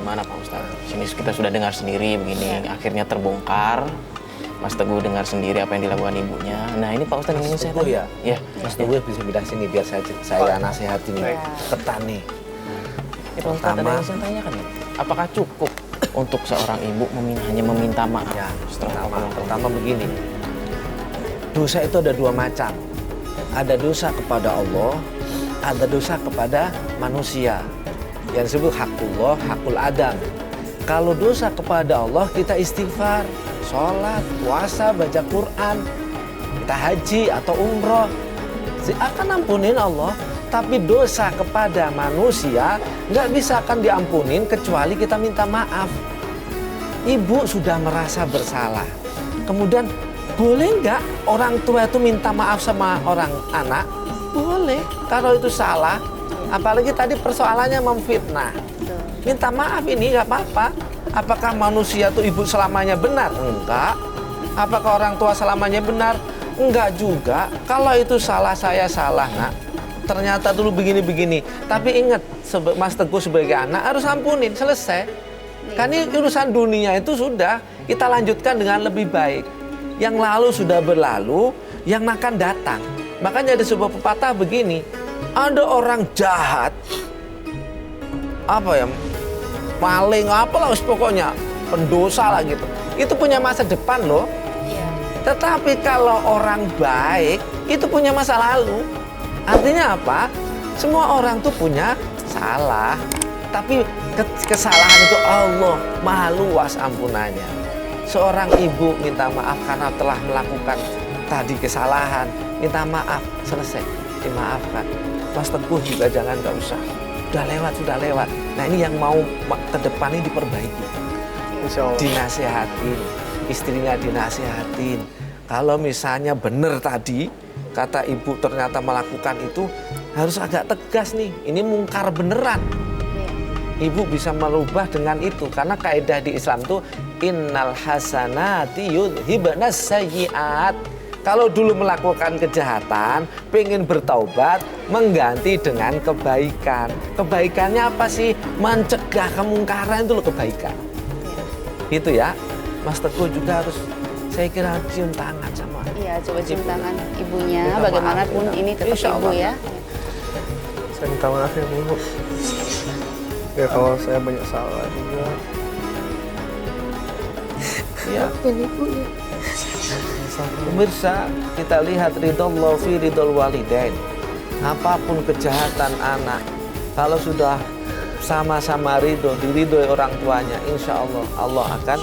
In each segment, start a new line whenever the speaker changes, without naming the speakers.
gimana Pak Ustadz? Sini kita sudah dengar sendiri begini, akhirnya terbongkar. Mas Teguh dengar sendiri apa yang dilakukan ibunya. Nah ini Pak Ustadz yang ingin saya tanya.
Ya, Mas Teguh bisa bilang sini biar saya nasihatin petani.
Ya, Pak Ustadz, ada yang saya tanyakan ya. Apakah cukup untuk seorang ibu hanya meminta maaf?
Ya, pertama begini. Dosa itu ada dua macam. Ada dosa kepada Allah, ada dosa kepada manusia. Yang disebut hakullah, hakul adam. Kalau dosa kepada Allah kita istighfar, sholat, puasa, baca Quran, kita haji atau umroh, akan ampunin Allah. Tapi dosa kepada manusia nggak bisa akan diampunin kecuali kita minta maaf. Ibu sudah merasa bersalah, kemudian boleh nggak orang tua itu minta maaf sama orang anak? Boleh, kalau itu salah. Apalagi tadi persoalannya memfitnah. Minta maaf ini nggak apa-apa. Apakah manusia itu ibu selamanya benar? Enggak. Apakah orang tua selamanya benar? Enggak juga. Kalau itu salah, saya salah, nak. Ternyata dulu begini-begini. Tapi ingat, Mas Teguh sebagai anak harus ampunin, selesai. Kan ini urusan dunia itu sudah kita lanjutkan dengan lebih baik. Yang lalu sudah berlalu, yang akan datang. Makanya ada sebuah pepatah begini, ada orang jahat, maling, apalah pokoknya, pendosa lah gitu. Itu punya masa depan loh. Tetapi kalau orang baik, itu punya masa lalu. Artinya apa? Semua orang tuh punya salah. Tapi kesalahan itu Allah maha luas ampunannya. Seorang ibu minta maaf karena telah melakukan tadi kesalahan. Minta maaf, selesai, dimaafkan. Mas Teguh juga jangan, gak usah. Sudah lewat. Nah ini yang mau ke depan ini diperbaiki. Dinasehatin, istrinya dinasehatin. Kalau misalnya benar tadi, kata ibu ternyata melakukan itu, harus agak tegas nih. Ini mungkar beneran. Ibu bisa merubah dengan itu. Karena kaidah di Islam tuh, innal hasanati yudhibnas sayyiat. Kalau dulu melakukan kejahatan, pengen bertaubat, mengganti dengan kebaikan. Kebaikannya apa sih? Mencegah kemungkaran itu loh kebaikan. Itu ya, Mas Teguh juga harus, saya kira cium tangan sama.
Iya, coba cium tangan ibunya. Bagaimanapun ini tetap ibu ya.
Saya minta maaf ya Bu. Ya kalau saya banyak salah juga.
Ya. Pemirsa, kita lihat ridallahu fi ridal walidain. Apapun kejahatan anak, kalau sudah sama-sama ridho, diridhoi orang tuanya, insya Allah Allah akan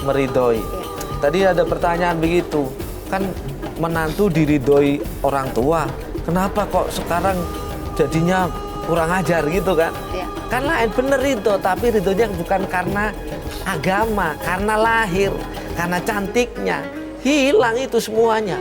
meridhoi. Tadi ada pertanyaan begitu, kan menantu diridhoi orang tua, kenapa kok sekarang jadinya kurang ajar gitu kan? Kan lain, bener ridho, tapi ridhonya bukan karena agama, karena lahir, karena cantiknya. Hilang itu semuanya.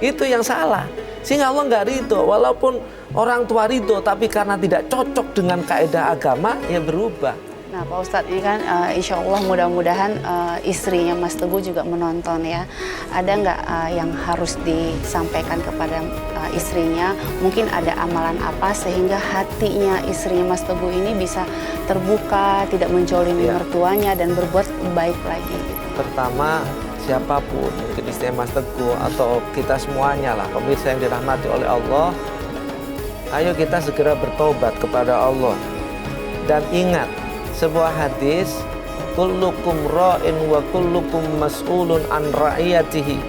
Itu yang salah. Sehingga Allah nggak ridho. Walaupun orang tua ridho, tapi karena tidak cocok dengan kaidah agama, ya berubah.
Nah Pak Ustadz, ini kan insya Allah mudah-mudahan istrinya Mas Teguh juga menonton ya. Ada nggak yang harus disampaikan kepada istrinya? Mungkin ada amalan apa sehingga hatinya istrinya Mas Teguh ini bisa terbuka, tidak menjolimi mertuanya dan berbuat baik lagi gitu.
Pertama, siapapun, mungkin istri Mas Teguh atau kita semuanya lah, pemirsa yang dirahmati oleh Allah, ayo kita segera bertobat kepada Allah. Dan ingat sebuah hadis, kullukum ra'in wa kullukum mas'ulun an ra'iyatihi.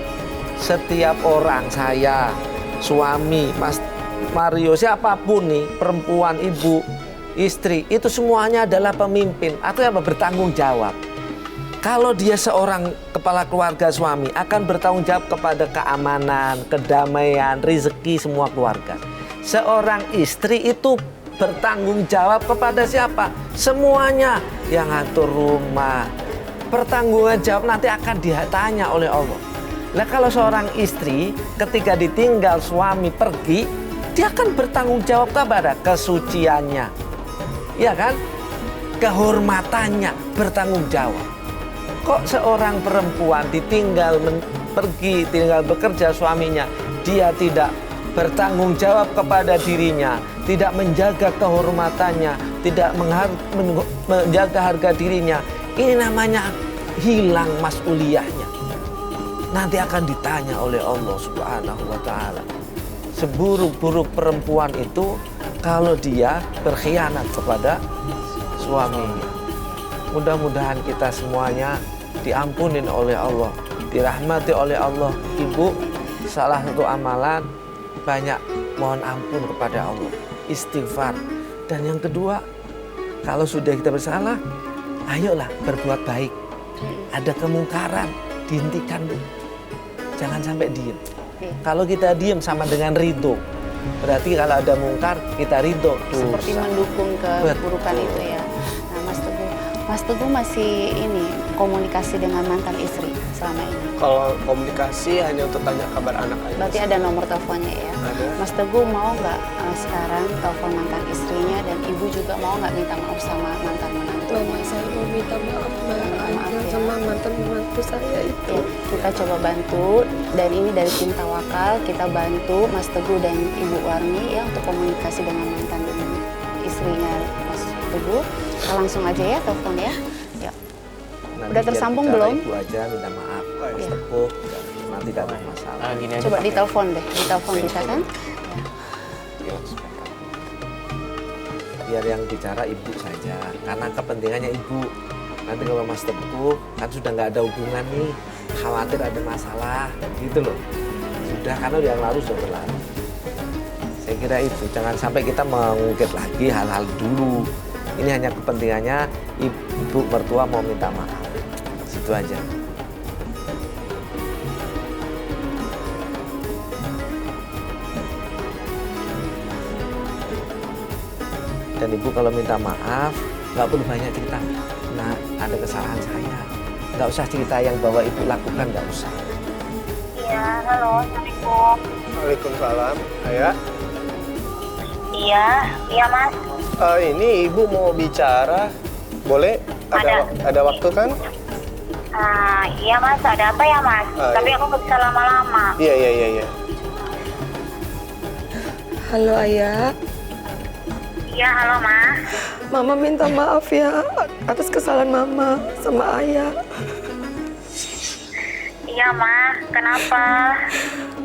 Setiap orang, saya, suami, Mas Mario, siapapun nih, perempuan, ibu, istri, itu semuanya adalah pemimpin atau apa, bertanggung jawab. Kalau dia seorang kepala keluarga suami, akan bertanggung jawab kepada keamanan, kedamaian, rezeki semua keluarga. Seorang istri itu bertanggung jawab kepada siapa? Semuanya, yang ngatur rumah. Pertanggungan jawab nanti akan ditanya oleh Allah. Nah kalau seorang istri ketika ditinggal suami pergi, dia akan bertanggung jawab kepada kesuciannya. Ya kan? Kehormatannya, bertanggung jawab. Kok seorang perempuan ditinggal pergi, tinggal bekerja suaminya, dia tidak bertanggung jawab kepada dirinya, tidak menjaga kehormatannya, tidak menjaga harga dirinya, ini namanya hilang mas'uliyahnya. Nanti akan ditanya oleh Allah Subhanahu wa Ta'ala. Seburuk-buruk perempuan itu kalau dia berkhianat kepada suaminya. Mudah-mudahan kita semuanya diampunin oleh Allah, dirahmati oleh Allah. Ibu, salah satu amalan banyak mohon ampun kepada Allah, istighfar. Dan yang kedua, kalau sudah kita bersalah, ayolah berbuat baik. Ada kemungkaran, dihentikan dulu. Jangan sampai diem. Kalau kita diem sama dengan ridho. Berarti kalau ada mungkar, kita ridho.
Seperti mendukung keburukan itu ya. Nah, Mas Teguh masih komunikasi dengan mantan istri selama ini.
Kalau komunikasi hanya untuk tanya kabar anak aja.
Berarti ada nomor teleponnya ya.
Ada.
Mas Teguh mau nggak sekarang telepon mantan istrinya, dan ibu juga mau nggak minta maaf sama mantan menantu?
Mama, saya mau minta maaf sama mantan menantu saya itu.
Ya, kita coba bantu, dan ini dari tim Tawakal, kita bantu Mas Teguh dan Ibu Warni ya untuk komunikasi dengan mantan istrinya Mas Teguh. Kita langsung aja ya telepon ya. Ya.
Nanti
Udah tersambung
biar
belum?
Ibu aja minta maaf, Mas Teguh, nanti tidak ada masalah.
Gini aja,
Coba
Pak.
ditelepon deh, ditelepon bisa kan?
Biar yang bicara ibu saja, karena kepentingannya ibu. Nanti kalau Mas Teguh kan sudah nggak ada hubungan nih, khawatir ada masalah, gitu loh. Sudah, karena yang lalu sudah berlalu. Saya kira itu, jangan sampai kita mengungkit lagi hal-hal dulu. Ini hanya kepentingannya ibu mertua mau minta maaf, situ aja. Dan ibu kalau minta maaf, nggak perlu banyak cerita. Nah, ada kesalahan saya. Nggak usah cerita yang bahwa ibu lakukan, nggak usah.
Iya, halo, Assalamualaikum.
Waalaikumsalam. Ayah,
Iya Mas.
ini ibu mau bicara. Boleh? Ada waktu kan?
Iya Mas, ada apa ya Mas? Tapi aku nggak bisa lama-lama.
Iya.
Halo ayah,
Iya, halo Mas.
mama minta maaf ya atas kesalahan mama sama ayah.
Iya Mas, kenapa?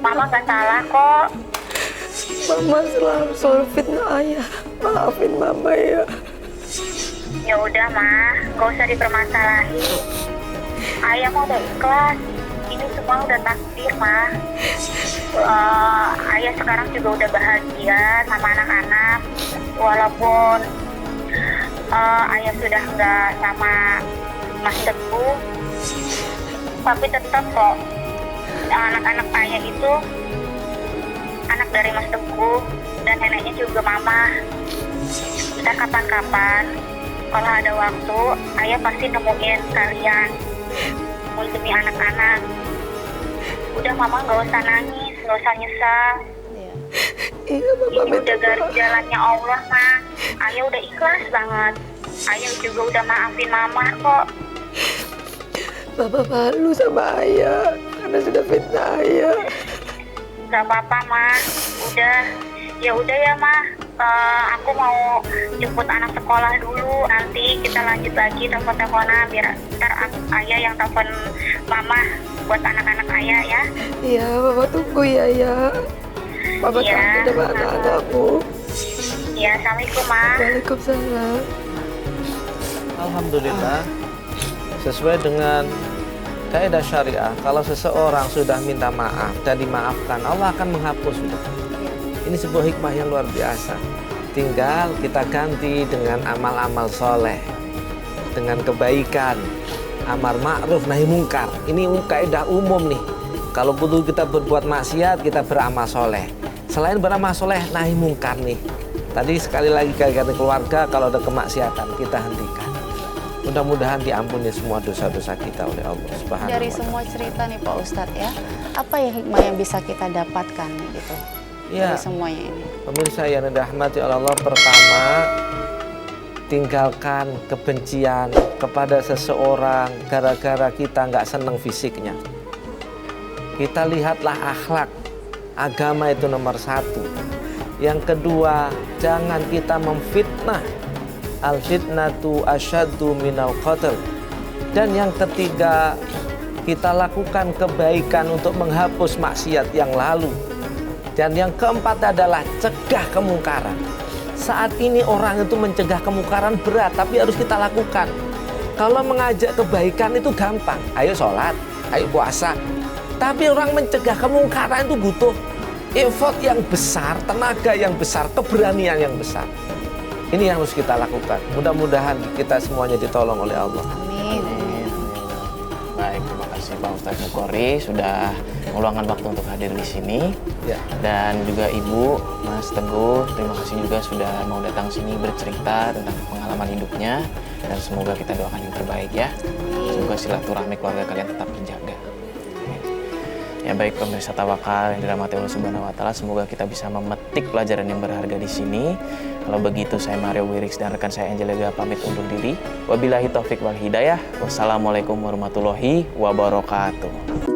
Mama nggak salah kok.
Mama selalu fitnah ayah. Maafin mama ya.
Ya udah Mas, nggak usah dipermasalahin. Ayah mau udah ikhlas. Ini semua udah takdir Mas. Ayah sekarang juga udah bahagia sama anak-anak. Walaupun ayah sudah nggak sama Mas Teguh, tapi tetap kok anak-anak ayah itu anak dari Mas Teguh, dan neneknya juga mama. Ntar kapan-kapan kalau ada waktu, ayah pasti nemuin kalian demi anak-anak. Udah mama nggak usah nangis, nggak usah nyesal.
Iya, mama
Ini
minta
udah garis
maaf.
jalannya Allah mah. Ayah udah ikhlas banget. Ayah juga udah maafin mama kok.
Mama malu sama ayah karena sudah fitnah ayah.
Gak apa-apa mah. Ya udah ya mah. Aku mau jemput anak sekolah dulu. Nanti kita lanjut lagi telepon-teleponan. Biar ntar ayah yang telepon mama buat anak-anak ayah ya.
Iya, mama tunggu ya ya. Mama
Iya.
kangen sama anak-anakmu.
Ya, assalamualaikum mah.
Waalaikumsalam.
Alhamdulillah, sesuai dengan kaidah syariah, kalau seseorang sudah minta maaf dan dimaafkan, Allah akan menghapus sudah. Ini sebuah hikmah yang luar biasa. Tinggal kita ganti dengan amal-amal soleh, dengan kebaikan, amar ma'ruf nahi mungkar. Ini kaidah umum nih. Kalau butuh kita berbuat maksiat, kita beramal soleh. Selain beramal soleh, nahi mungkar nih. Tadi sekali lagi kaidah keluarga, kalau ada kemaksiatan kita hentikan. Mudah-mudahan diampuni semua dosa-dosa kita oleh Allah Subhanahu
Dari
wa Ta'ala.
semua cerita nih Pak Ustadz ya, apa ya hikmah yang bisa kita dapatkan gitu
Ya,
dari semuanya ini?
pemirsa yang dirahmati oleh Allah, pertama, tinggalkan kebencian kepada seseorang gara-gara kita nggak seneng fisiknya. Kita lihatlah akhlak Agama itu nomor satu. Yang kedua, jangan kita memfitnah. Al-fitnatu asyaddu minal qatl. Dan yang ketiga, kita lakukan kebaikan untuk menghapus maksiat yang lalu. Dan yang keempat adalah cegah kemungkaran. Saat ini orang itu mencegah kemungkaran berat, tapi harus kita lakukan. Kalau mengajak kebaikan itu gampang. Ayo sholat, ayo puasa. Tapi orang mencegah kemungkaran itu butuh effort yang besar, tenaga yang besar, keberanian yang besar. Ini yang harus kita lakukan. Mudah-mudahan kita semuanya ditolong oleh Allah.
Amin.
Baik, terima kasih Pak Ustadz Bukhari sudah meluangkan waktu untuk hadir di sini.
Ya.
Dan juga Ibu, Mas Teguh, terima kasih juga sudah mau datang sini bercerita tentang pengalaman hidupnya. Dan semoga kita doakan yang terbaik ya. Semoga silaturahmi keluarga kalian tetap terjaga. Ya baik pemirsa Tawakal yang dirahmati Allah Subhanahu wa taala, semoga kita bisa memetik pelajaran yang berharga di sini. Kalau begitu saya Mario Wirix dan rekan saya Angela pamit undur diri. Wabillahi taufik wal hidayah. Wassalamualaikum warahmatullahi wabarakatuh.